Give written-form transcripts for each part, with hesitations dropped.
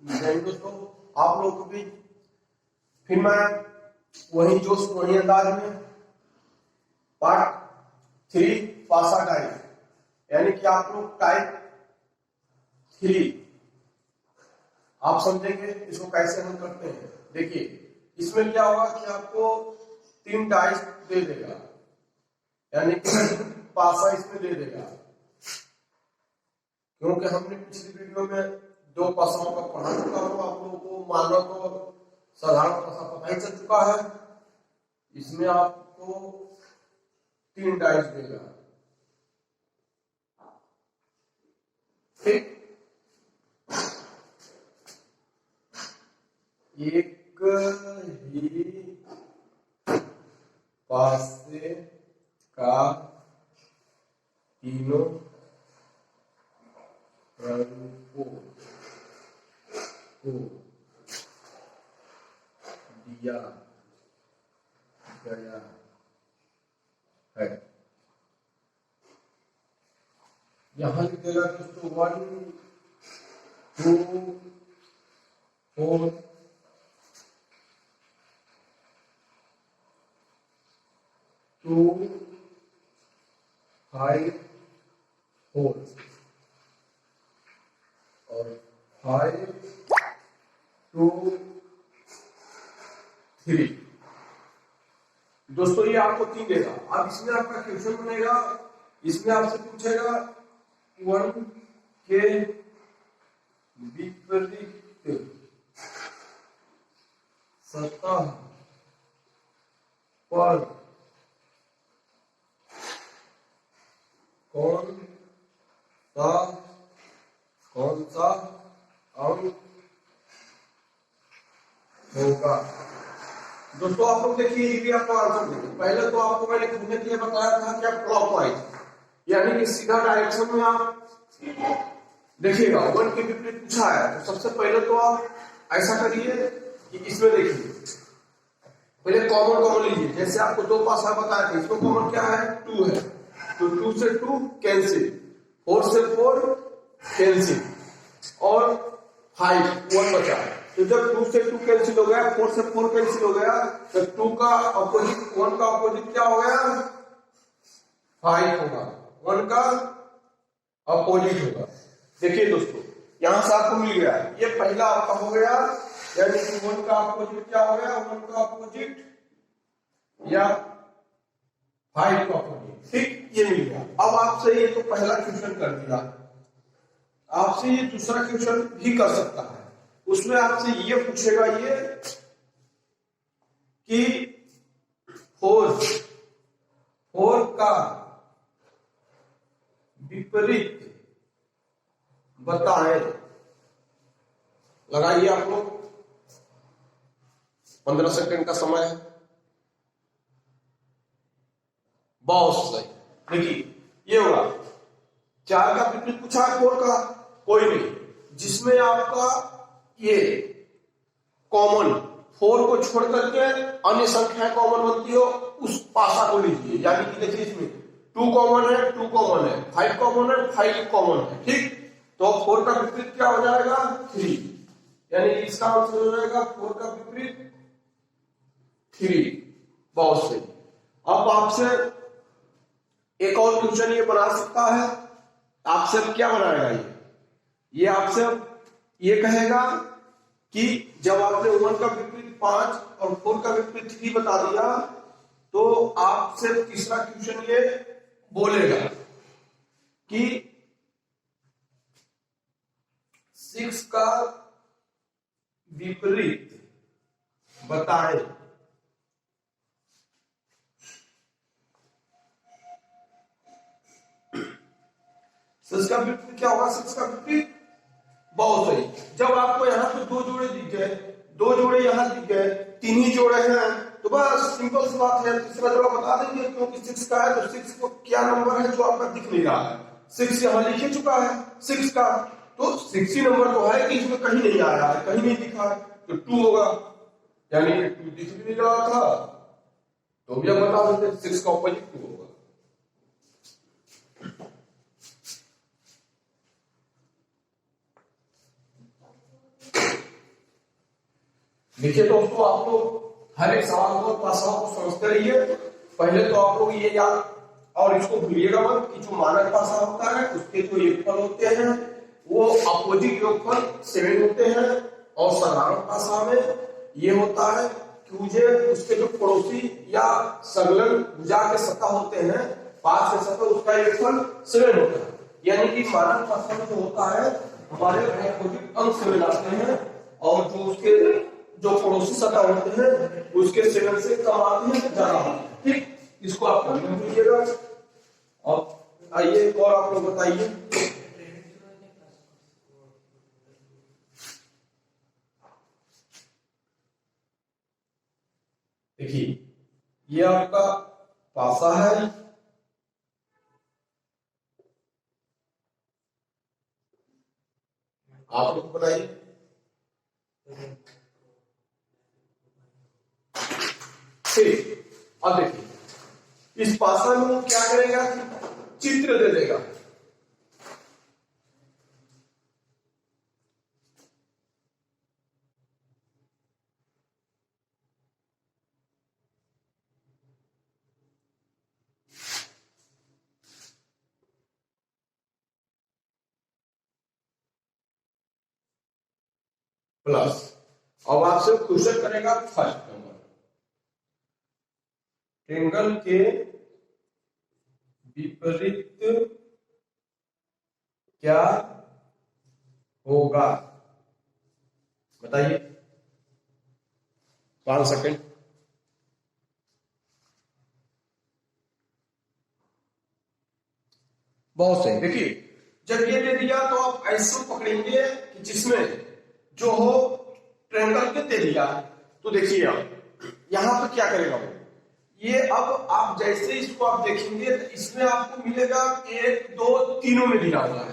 दोस्तों आप लोगों को भी फिर मैं वही जोश वही अंदाज में पार्ट 3 पासा टाइप, यानी कि आप लोग टाइप 3 आप समझेंगे इसको कैसे हम करते हैं। देखिए इसमें क्या होगा कि आपको 3 डाइस दे देगा, यानी कि पासा इसमें दे देगा, क्योंकि हमने पिछली वीडियो में 2 पासाओं का पढ़ा चुका हूं। आप लोगों को मानव तो साधारण पासा पता ही चल चुका है। इसमें आपको 3 डाइस देगा, ठीक। एक ही पासे का तीनों रंगों को दिया गया है। यहां लिखेगा दोस्तों 1 2 4 2 5 4 और 5 2 3। दोस्तों ये आपको 3 देगा। अब इसमें आपका क्वेश्चन बनेगा, इसमें आपसे पूछेगा 1 के विपरीत सतह पर कौन सा अंक होगा। दोस्तों आप लोग देखिए ये भी आपको आंसर देखिए। पहले तो आपको मैंने घूमने के लिए बताया था कि आप क्लॉकवाइज, यानी कि सीधा डायरेक्शन में आप देखिएगा। 1 के विपरीत पूछा है तो सबसे पहले तो आप ऐसा करिए कि इसमें देखिए, पहले कॉमन लीजिए। जैसे आपको 2 पासा बताया था, इसमें कॉमन क्या है 2 है, तो 2 से 2 कैंसिल, 4 से 4 कैंसिल और 5 1 बचा। तो जब 2 से 2 कैंसिल हो गया, 4 से 4 कैंसिल हो गया, तो 2 का अपोजिट 1 का अपोजिट क्या हो गया 5 होगा, 1 का अपोजिट होगा। देखिए दोस्तों यहां से आपको मिल गया, ये पहला आपका हो गया, यानी कि 1 का अपोजिट क्या हो गया 1 का अपोजिट या 5 का अपोजिट, ठीक, ये मिल गया। अब आपसे ये तो पहला क्वेश्चन कर दिया, आपसे ये दूसरा क्वेश्चन भी कर सकता है। उसमें आपसे ये पूछेगा ये कि 4 का विपरीत बताएं। लगाइए आप लोग, 15 सेकंड का समय है। बहुत सही। देखिए ये होगा 4 का विपरीत पूछा है 4 का, कोई नहीं, जिसमें आपका ये कॉमन 4 को छोड़ करके अन्य संख्या कॉमन बनती हो उस पासा को लीजिए। यानी कि देखिए इसमें 2 कॉमन है, 2 कॉमन है, 5 कॉमन है, 5 कॉमन है, ठीक। तो 4 का विपरीत क्या हो जाएगा 3, यानी कि इसका आंसर हो जाएगा 4 का विपरीत 3। बहुत सही। अब आपसे एक और क्वेश्चन ये बना सकता है, आपसे क्या बनाएगा ये आपसे ये कहेगा कि जब आपने 1 का विपरीत 5 और 4 का विपरीत 3 बता दिया, तो आपसे तीसरा क्वेश्चन ये बोलेगा कि 6 का विपरीत बताएं। 6 का विपरीत क्या होगा 6 का विपरीत, बहुत सही। जब आपको यहाँ पे 2 जोड़े दिख गए, 2 जोड़े यहाँ दिख गए, 3 ही जोड़े हैं, तो बस सिंपल सी बात है, तीसरा जवाब बता देंगे। क्योंकि 6 का है तो 6 को क्या नंबर है जो आपका दिख नहीं रहा है, 6 यहाँ लिख ही चुका है 6 का, तो 6 ही नंबर तो है कि इसमें कहीं नहीं आ रहा है, कहीं नहीं दिखा है, तो 2 होगा। यानी कि 2 दिख भी नहीं रहा था तो भी आप बता देते 6 का ऑपोजिट 2 होगा। देखिए दोस्तों, आप लोग हर एक सवाल को पासाओं को समझते रहिए। पहले तो आप लोग ये याद और इसको भूलिएगा मत कि जो मानक पासा होता है उसके जो योगफल होते हैं वो अपोजिट योगफल 7 होते हैं, और साधारण पासा में ये होता है कि मुझे उसके जो पड़ोसी या संलग्न भुजा के सतह होते हैं, पास के सतह, उसका योगफल 7 होता है। यानी कि मानक पासा में जो होता है हमारे अपोजिट अंक 7 आते हैं, और जो उसके जो पड़ोसी सतह होते हैं उसके 7 से कम आते हैं, ज्यादा आते हैं। ठीक, इसको आप करने दीजिएगा। और आइए और आप लोग बताइए। देखिए, ये आपका पासा है, आप लोग बताइए। ठीक, अब देखिए इस पासा में वो क्या करेगा, चित्र दे देगा। प्लस, अब आपसे क्वेश्चन करेगा फर्स्ट नंबर, ट्रायंगल के विपरीत क्या होगा, बताइए। 5 सेकंड। बहुत सही। देखिए, जब ये दे दिया तो आप ऐसे पकड़ेंगे कि जिसमें जो हो ट्रायंगल के दे दिया, तो देखिए आप यहां पर क्या करेगा वो, ये अब आप जैसे इसको आप देखेंगे तो इसमें आपको मिलेगा 1 2 तीनों में दिया हुआ है,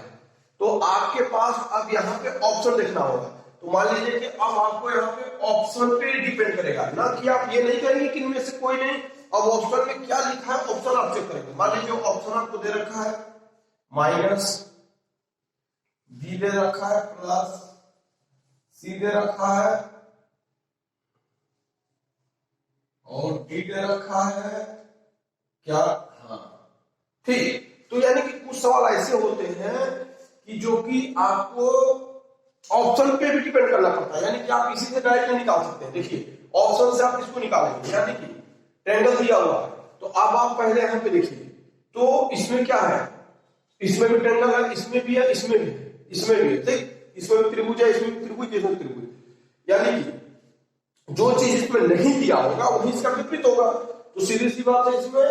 तो आपके पास अब यहाँ पे ऑप्शन देखना होगा। तो मान लीजिए कि अब आपको यहाँ पे ऑप्शन पे डिपेंड करेगा ना, कि आप ये नहीं करेंगे कि इनमें से कोई नहीं। अब ऑप्शन में क्या लिखा है, ऑप्शन आप चेक करेंगे। मान लीजिए ऑप्शन आपको दे रखा है माइनस, बी दे रखा है प्लस, सी दे रखा है और डी दे रखा है क्या, हाँ ठीक। तो यानी कि कुछ सवाल ऐसे होते हैं कि जो कि आपको ऑप्शन पे भी डिपेंड करना पड़ता है, यानी कि आप इसी से डायरेक्ट नहीं निकाल सकते हैं। देखिए ऑप्शन से आप इसको निकालेंगे, यानी कि ट्रायंगल दिया हुआ है, तो अब आप पहले यहां पे देखिए, तो इसमें क्या है, इसमें भी ट्रायंगल है, इसमें भी है, इसमें भी है, इसमें भी है, ठीक। इसमें भी त्रिभुज है, इसमें भी त्रिभुज, इसमें त्रिभुज, यानी कि जो चीज इसमें नहीं दिया होगा वही इसका विपरीत होगा। तो सीधी सी बात है, इसमें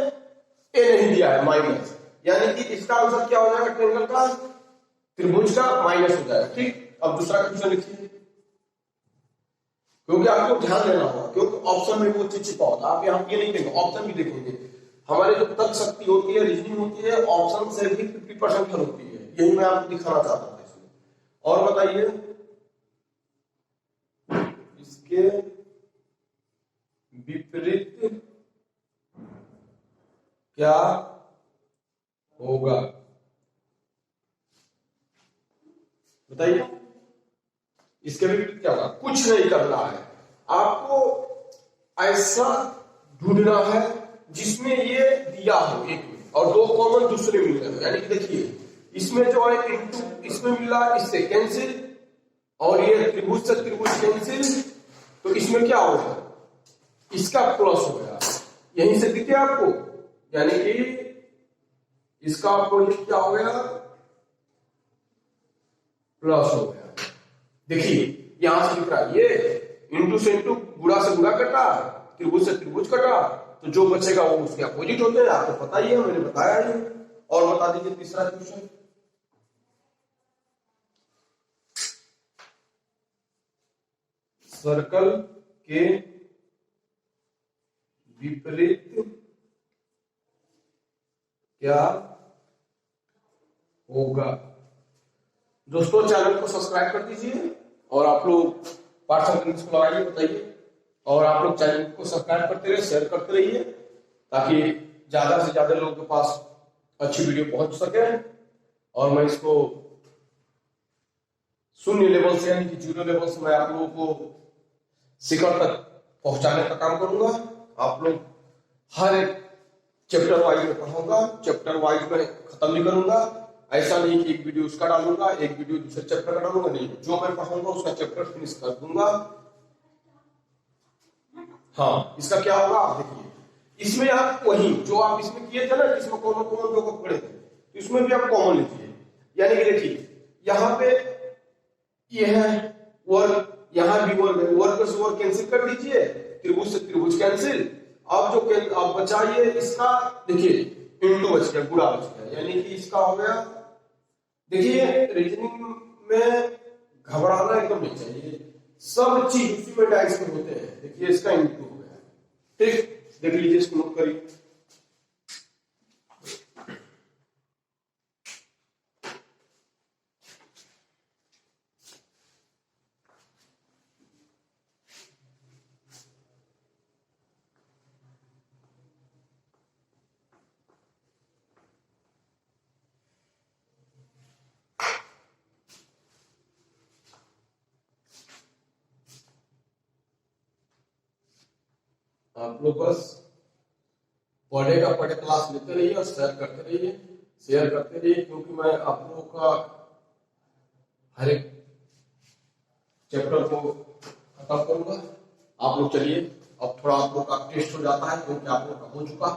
ए नहीं दिया है माइनस, यानी कि इसका आंसर क्या हो जाएगा, ट्रायंगल का त्रिभुज का माइनस हो जाएगा। ठीक, अब दूसरा क्वेश्चन लिखिए, क्योंकि आपको ध्यान देना होगा, क्योंकि ऑप्शन में वो चीज छिपा होता है। आप यहाँ ये नहीं देंगे, ऑप्शन भी देखेंगे। हमारे जो तर्क शक्ति होती है, रीजनिंग होती है, ऑप्शन से भी 50% फल होती है, यही मैं आपको दिखाना चाहता था इसमें। और बताइए, इसके विपरीत क्या होगा, बताइए। इसके विपरीत क्या होगा, कुछ नहीं करना है आपको, ऐसा ढूंढना है जिसमें ये दिया हो एक में और दो कॉमन दूसरे मिल रहे हो। यानी कि देखिए इसमें जो है इंटू इसमें मिला, इससे कैंसिल, और ये त्रिभुज से त्रिभुज कैंसिल, तो इसमें क्या होगा, इसका प्लस हो गया, यहीं से दिखे आपको, यानी कि इसका आपको क्या हो गया, प्लस हो गया। देखिए यहां से दिख रहा है, ये इंटू से इंटू, गुणा से गुणा कटा, त्रिभुज से त्रिभुज कटा, तो जो बचेगा वो उसके अपोजिट होते हैं, आपको पता ही है, मैंने बताया ही। और बता दीजिए तीसरा क्वेश्चन, सर्कल के विपरीत क्या होगा। दोस्तों चैनल को सब्सक्राइब कर दीजिए, और आप लोग पाठशाला को लगाइए, बताइए, और आप लोग चैनल को सब्सक्राइब करते रहिए, शेयर करते रहिए, ताकि ज्यादा से ज्यादा लोगों के पास अच्छी वीडियो पहुंच सके, और मैं इसको शून्य लेवल से यानी कि 0 लेवल से मैं आप लोगों को शिखर तक पहुंचाने का काम करूंगा। आप लोग हर एक चैप्टर वाइज में पढ़ूंगा, चैप्टर वाइज में खत्म नहीं करूंगा। ऐसा नहीं कि एक वीडियो उसका डालूंगा, एक वीडियो दूसरे चैप्टर का डालूंगा, नहीं, जो मैं पढ़ूंगा उसका चैप्टर फिनिश कर दूंगा। हाँ, इसका क्या होगा आप देखिए, इसमें आप वही जो आप इसमें किए थे ना, इसमें कॉमन कॉमन जो पढ़े थे, तो इसमें भी आप कॉमन लीजिए। यानी कि देखिए यहाँ पे ये है वर्ग, यहाँ भी वर्ग है, वर्ग से वर्ग कैंसिल कर दीजिए, त्रिभुज से त्रिभुज कैंसिल। अब जो अब बचाइए इसका, देखिए इंटू बच गया, गुणा बच गया, यानी कि इसका हो गया। देखिए रीजनिंग में घबराना एकदम नहीं चाहिए, सब चीज उसी में डाइस में होते हैं। देखिए इसका इंटू हो गया, ठीक, देख लीजिए, इसको नोट करिए। आप लोग बस पढ़ेगा पढ़े क्लास लेते रहिए और शेयर करते रहिए, क्योंकि मैं आप लोगों का हर एक चैप्टर को खत्म करूंगा। आप लोग चलिए, अब थोड़ा आप लोग का टेस्ट हो जाता है, क्योंकि आप लोग का हो चुका,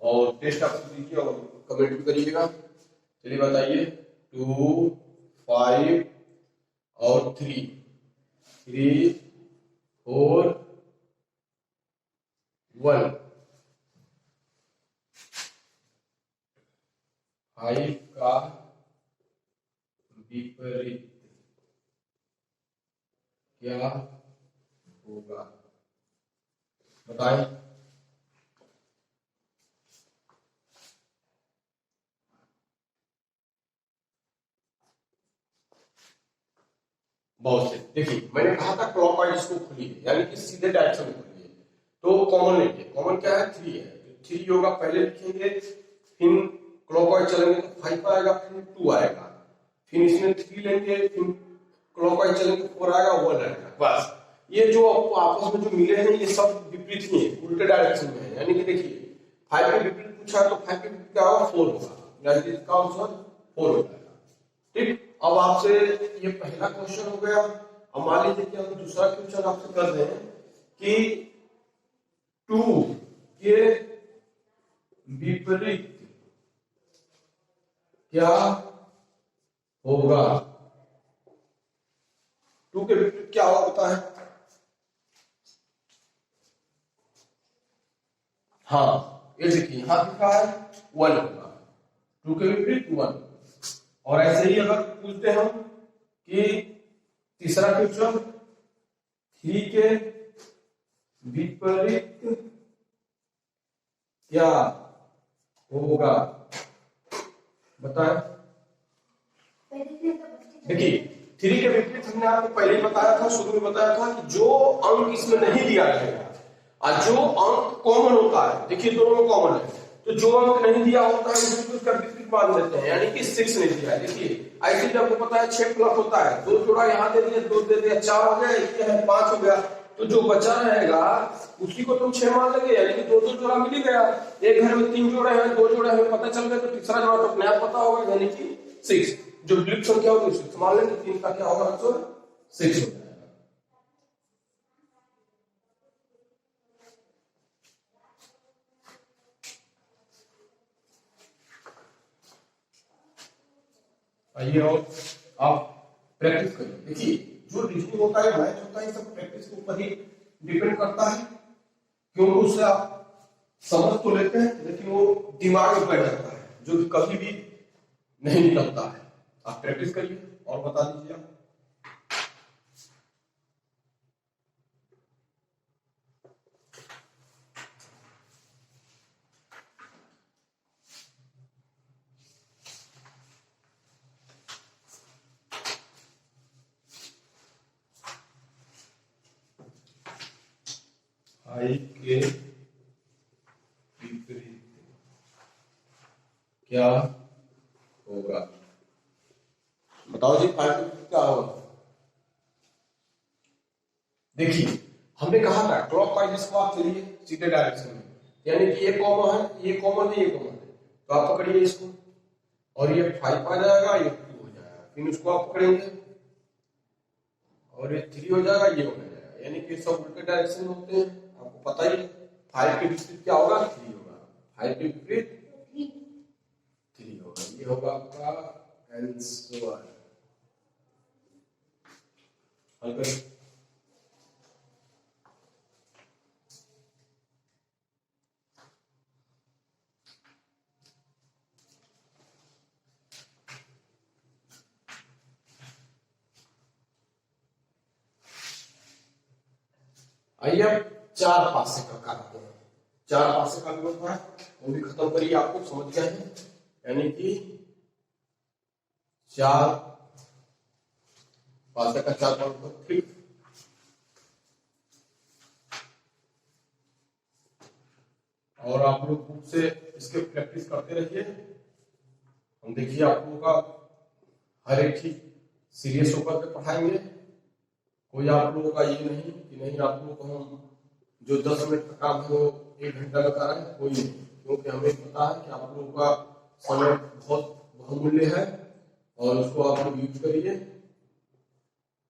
और टेस्ट आप दीजिए और कमेंट भी करिएगा। चलिए बताइए, 2, 5 और 3, 4, 1, 5 का विपरीत क्या होगा, बताएं। बहुत से, देखिए मैंने कहा था क्लॉकवाइज इसको खोलिए, यानी कि सीधे डायरेक्शन में खोलिए। तो कॉमन लेंगे, कॉमन क्या है, 3 है, तो 3 होगा, पहले लिखेंगे, फिर क्लॉकवाइज चलेंगे तो 5 आएगा, फिर 2 आएगा, फिर इसमें 3 लेंगे, फिर क्लॉकवाइज चलेंगे 4 आएगा, 1 आएगा। बस ये जो आपस में जो मिले हैं ये सब विपरीत ही है, उल्टे डायरेक्शन में है। यानी कि देखिए 5 के विपरीत पूछा है तो 5 के विपरीत क्या होगा, 4 होगा, यानी कि इसका आंसर 4 हो जाएगा। ठीक, अब आपसे ये पहला क्वेश्चन हो गया। अब मान लीजिए कि हम दूसरा क्वेश्चन आपसे कर रहे हैं कि 2 के विपरीत क्या होगा, 2 के विपरीत क्या होता है। हाँ, ये देखिए यहां लिखा है 1 होगा, 2 के विपरीत 1। और ऐसे ही अगर पूछते हम कि तीसरा क्वेश्चन, 3 के विपरीत क्या होगा, बताएं। देखिए 3 के विपरीत हमने आपको पहले ही बताया था, शुरू में बताया था कि जो अंक इसमें नहीं दिया जाएगा और जो अंक कॉमन होता है, देखिए दोनों में कॉमन है, तो जो अंक नहीं दिया होता है उसका विपरीत मान लेते हैं, यानी कि 6 नहीं दिया है। देखिए ऐसे आपको पता है 6 प्लस होता है, 2 जोड़ा यहाँ दे दिए, 2 दे दिया, 4 हो गया, एक है 5 हो गया, तो जो बचा रहेगा उसी को तुम 6 मान लेंगे, यानी कि 2 जोड़ा मिल ही गया। एक घर में 3 जोड़े हैं, 2 जोड़े हमें पता चल गए, तो तीसरा जोड़ा तो अपने आप पता होगा, यानी कि 6। जो विलुप्त संख्या होगी 6 मान लेंगे, 3 का क्या होगा आंसर, 6 हो जाएगा। आइए और आप प्रैक्टिस करिए। देखिए जो रीजनिंग होता है, मैथ होता है, सब प्रैक्टिस के ऊपर ही डिपेंड करता है, क्योंकि उससे आप समझ तो लेते हैं लेकिन वो दिमाग में बैठ जाता है, जो कि कभी भी नहीं निकलता है। आप प्रैक्टिस करिए और बता दीजिए आप। आई के विपरीत क्या होगा, बताओ जी, 5 के विपरीत क्या होगा। देखिए हमने कहा था क्लॉकवाइज इसको आप चलिए सीधे डायरेक्शन में, यानी कि ये कॉमन है, ये कॉमन है, ये कॉमन है, तो आप पकड़िए इसको और ये 5 आ जाएगा, ये 2 हो जाएगा, फिर उसको आप पकड़ेंगे और ये 3 हो जाएगा, ये हो जाएगा, यानी कि सब उल्टे डायरेक्शन में होते हैं, आपको पता ही है। 5 के विपरीत क्या होगा? 3 होगा, 5 के विपरीत 3 होगा, ये होगा आपका आंसर। हल करें। आइए अब 4 पासे का करते हैं। 4 पासे का भी होता है, वो भी खत्म करिए, आपको समझ गए हैं, यानी कि 4 पासे का 4 पास, ठीक। और आप लोग बुक से इसके प्रैक्टिस करते रहिए। हम देखिए आप लोगों का हर एक चीज सीरियस होकर के पढ़ाएंगे, कोई आप लोगों का ये नहीं कि नहीं आप लोगों को हम जो 10 मिनट का काम है वो 1 घंटा में कराएं, कोई नहीं, क्योंकि हमें पता है कि आप लोगों का समय बहुत बहुमूल्य है और उसको आप लोग यूज करिए,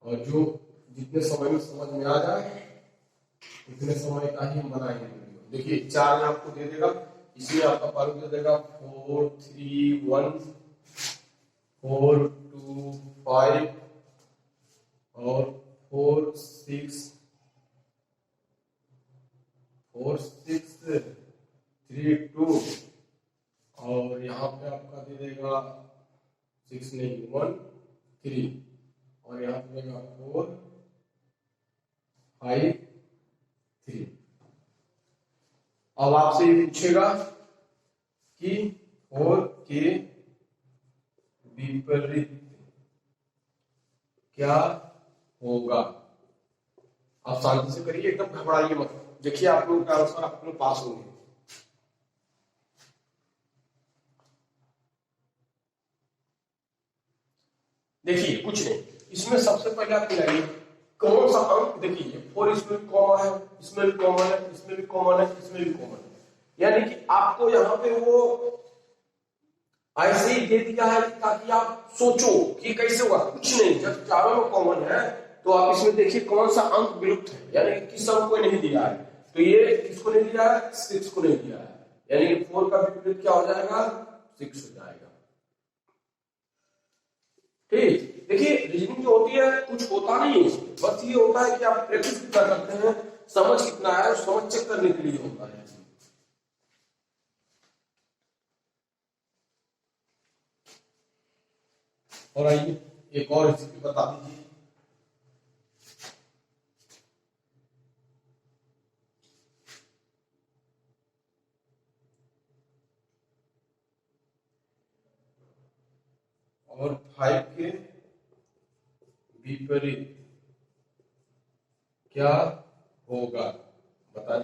और जो जितने समय में समझ में आ जाए उतने समय का ही हम बनाएंगे। देखिए 4 में आपको दे देगा, इसमें आपका पारू दे देगा 4 3 1 4 2 5 और 4 6 3 2 और यहाँ पे आपका दे देगा 6 नहीं 1 3 और यहाँ पे देगा 4 5 3। अब आपसे ये पूछेगा कि 4 के विपरीत क्या होगा। आप शांति से करिए, एकदम घबराइए मत। देखिए आप लोगों का आंसर अपने पास होंगे। देखिए कुछ नहीं, इसमें सबसे पहले आप मिलाइए कौन सा अंक। देखिए 4 इसमें भी कॉमन है, इसमें भी कॉमन है, इसमें भी कॉमन है, इसमें भी कॉमन है, यानी कि आपको यहाँ पे वो ऐसे ही दे दिया है ताकि आप सोचो कि कैसे हुआ। कुछ नहीं, जब चारों में कॉमन है तो आप इसमें देखिए कौन सा अंक विलुप्त है, यानी कि किस अंक को नहीं दिया है, तो ये किसको नहीं दिया है? 6 को नहीं दिया है, यानी कि 4 का विपरीत क्या हो जाएगा? 6 हो जाएगा। ठीक, देखिए रीजनिंग जो होती है कुछ होता नहीं है, बस ये होता है कि आप प्रैक्टिस कितना करते हैं, समझ कितना है, समझ चेक करने के लिए होता है। और आइए एक और रेसिपी बता दीजिए। और 5 के विपरीत क्या होगा बताएं।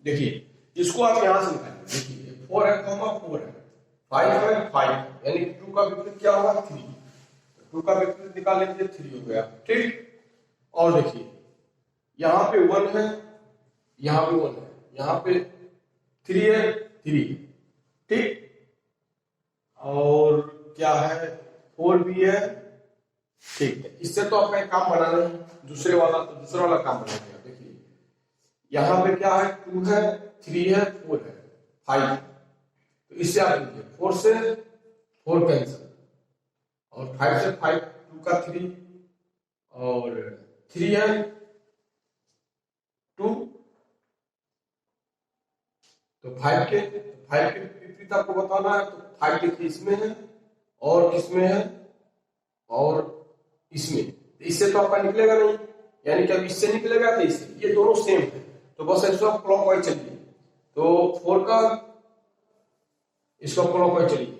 देखिए इसको आप यहां से निकालिए। देखिए 4 है, 4 है, 5 है, 5, यानी 2 का विपरीत क्या होगा? 3। 2 का विपरीत निकाल लेंगे, 3 हो गया। ठीक, और देखिए यहाँ पे 1 है, यहाँ पे 1 है, यहाँ पे 3 है, 3। ठीक, और क्या है? 4 भी है। ठीक है, इससे तो आपका एक काम बना नहीं, दूसरा वाला काम बना गया। देखिए यहाँ पे क्या है? 2 है, 3 है, 4 है, 5, तो इससे आप लीजिए 4 से 4 कैंसिल, और 5 से 5, 2 का 3 और 3 है 2, तो 5 के विपरीत आपको बताना है, तो 5 देखिए इसमें है और किसमें है और इसमें, तो इससे तो आपका निकलेगा नहीं, यानी कि अब इससे निकलेगा तो इससे, ये दोनों सेम है, तो बस ऐसे आप क्लॉकवाइज चलिए। तो 4 का इसका क्लॉकवाइज चलिए,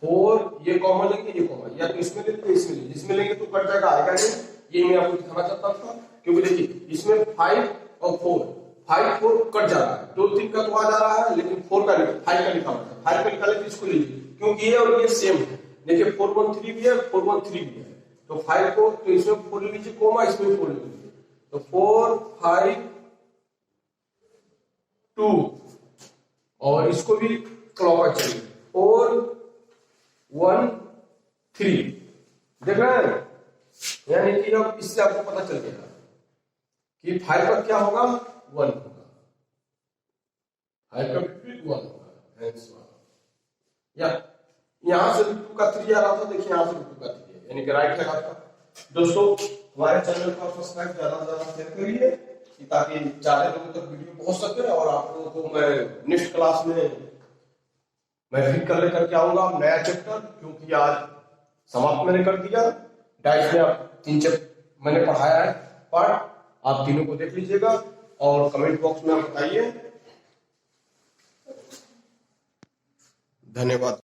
4 ये कॉमन लेंगे, ये कॉमन, या तो इसमें लेंगे इसमें लेंगे, जिसमें लेंगे तो कट जाएगा, आएगा नहीं। ये मैं आपको दिखाना चाहता था, क्योंकि देखिए इसमें 5 और 5 4 कट जा रहा है, 2 3 का तो आ जा रहा है, लेकिन 4 का नहीं, 5 का लिखा होता है। 5 का लिखा है, इसको लीजिए, क्योंकि ये और ये सेम है। देखिए 413 भी है, 413 भी है, तो 5 को तो इसमें 4 ले लीजिए कोमा, इसमें 4 ले लीजिए, तो 4 5 2, और इसको भी क्लॉकवाइज चलिए, 4 1 3, देख रहे हैं? यानी कि अब इससे आपको पता चल गया कि 5 का क्या होगा, 1 होगा, 5 का विपरीत 1 होगा, हेंस 1। या यहां से 2 का 3 आ रहा था, देखिए यहां से 2 का 3 है, यानी कि राइट है आपका। दोस्तों हमारे चैनल को सब्सक्राइब ज्यादा से ज्यादा शेयर करिए, ताकि ज्यादा लोगों तक वीडियो पहुंच सके, और आप लोगों को मैं नेक्स्ट क्लास में मैं फिर कर लेकर के आऊंगा नया चैप्टर, क्योंकि आज समाप्त मैंने कर दिया। डाइस में आप 3 चैप्टर मैंने पढ़ाया है पार्ट, आप तीनों को देख लीजिएगा और कमेंट बॉक्स में आप बताइए। धन्यवाद।